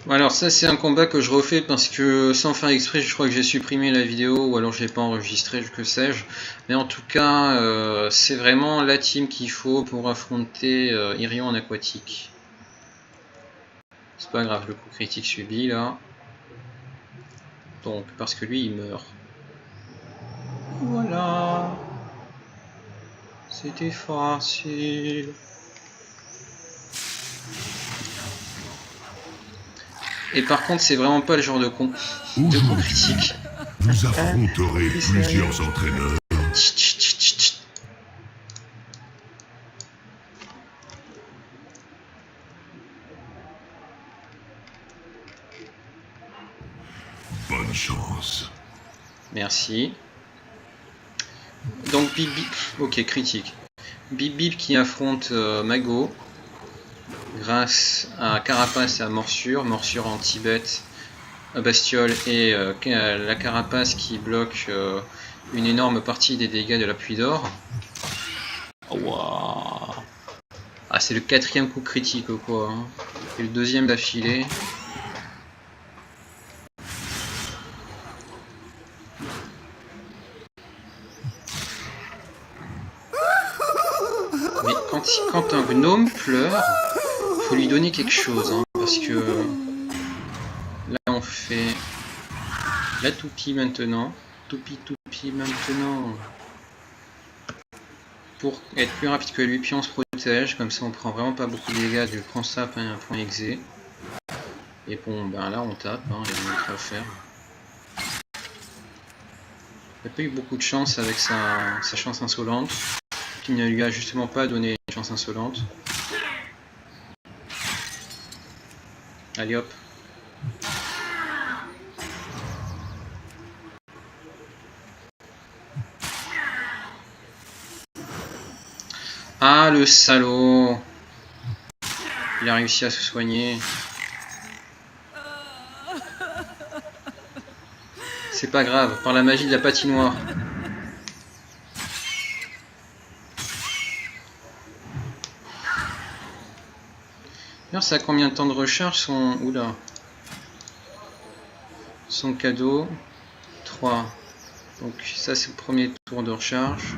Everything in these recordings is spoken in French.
Alors ça c'est un combat que je refais parce que sans faire exprès je crois que j'ai supprimé la vidéo ou alors je l'ai pas enregistré, que sais-je. Mais en tout cas c'est vraiment la team qu'il faut pour affronter Irion en aquatique. C'est pas grave, le coup critique subi là. Donc parce que lui il meurt. Voilà. C'était facile. Et par contre c'est vraiment pas le genre de coup critique. Vous affronterez plusieurs entraîneurs. Bonne chance. Merci. Donc Bip Bip, ok critique. Bip Bip qui affronte Mago grâce à Carapace et à Morsure, Morsure en Tibet, Bastiole et la Carapace qui bloque une énorme partie des dégâts de la pluie d'or. Wow. Ah c'est le 4e coup critique quoi, hein. Et le 2e d'affilée. Mais quand un gnome pleure, faut lui donner quelque chose, hein, parce que là on fait la toupie maintenant, toupie maintenant, pour être plus rapide que lui, puis on se protège, comme ça on prend vraiment pas beaucoup de dégâts du prend sap et un point exé. Et bon ben là on tape, hein, il y a rien d'autre à faire. Il n'a pas eu beaucoup de chance avec sa chance insolente, qui ne lui a justement pas donné une chance insolente. Allez hop. Ah le salaud. Il a réussi à se soigner. C'est pas grave, par la magie de la patinoire. Alors ça a combien de temps de recharge son... Oula. Son cadeau. 3. Donc ça c'est le premier tour de recharge.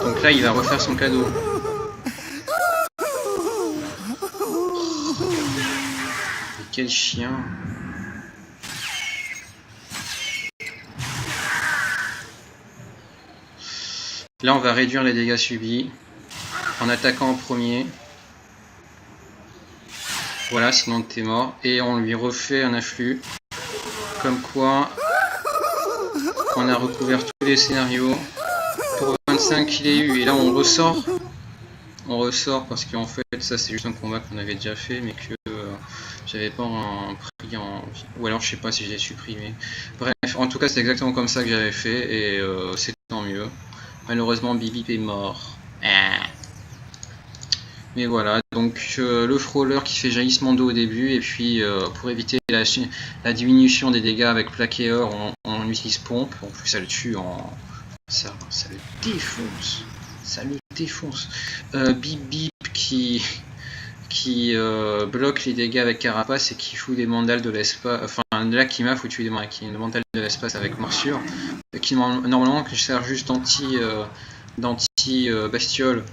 Donc là il va refaire son cadeau. Mais quel chien. Là on va réduire les dégâts subis en attaquant en premier. Voilà, sinon t'es mort. Et on lui refait un afflux. Comme quoi on a recouvert tous les scénarios. Pour 25 il est eu. Et là on ressort. On ressort parce qu'en fait ça c'est juste un combat qu'on avait déjà fait mais que j'avais pas pris en... Ou alors je sais pas si je l'ai supprimé. Bref, en tout cas c'est exactement comme ça que j'avais fait et c'est tant mieux. Malheureusement Bip est mort. Mais voilà, donc le frôleur qui fait jaillissement d'eau au début, et puis pour éviter la diminution des dégâts avec plaqué or, on utilise pompe. En plus ça le tue en... Ça le défonce. Ça le défonce. Bip Bip qui bloque les dégâts avec Carapace et qui fout des mandales de l'espace. Enfin là qui m'a foutu des mandales de l'espace avec Morsure. Qui normalement que je sers juste d'anti bastiole.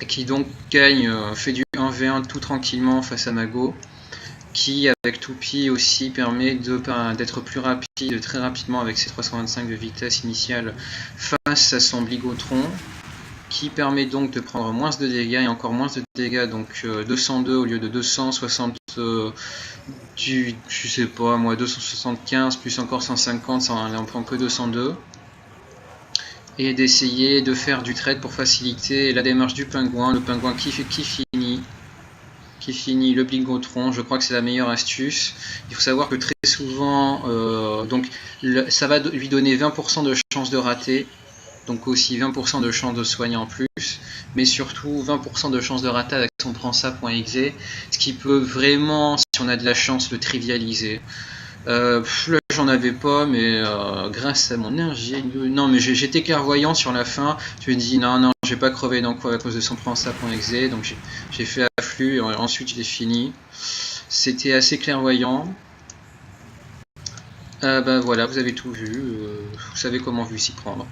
Qui donc gagne, fait du 1v1 tout tranquillement face à Mago, qui avec Toupie aussi permet d'être plus rapide très rapidement avec ses 325 de vitesse initiale face à son Bligotron, qui permet donc de prendre moins de dégâts et encore moins de dégâts, donc 202 au lieu de 260 je sais pas moi, 275 plus encore 150, ça on prend que 202. Et d'essayer de faire du trade pour faciliter la démarche du pingouin, le pingouin qui finit le Bligotron. Je crois que c'est la meilleure astuce. Il faut savoir que très souvent, ça va lui donner 20% de chance de rater, donc aussi 20% de chance de soigner en plus, mais surtout 20% de chance de rater avec son prend ça.exe, ce qui peut vraiment, si on a de la chance, le trivialiser. Là j'en avais pas, mais grâce à mon énergie, non mais j'étais clairvoyant sur la fin. Je me dis non, j'ai pas crevé dans quoi à cause de son plan exe, donc j'ai fait afflux et ensuite je l'ai fini. C'était assez clairvoyant. Bah voilà, vous avez tout vu, vous savez comment vous s'y prendre.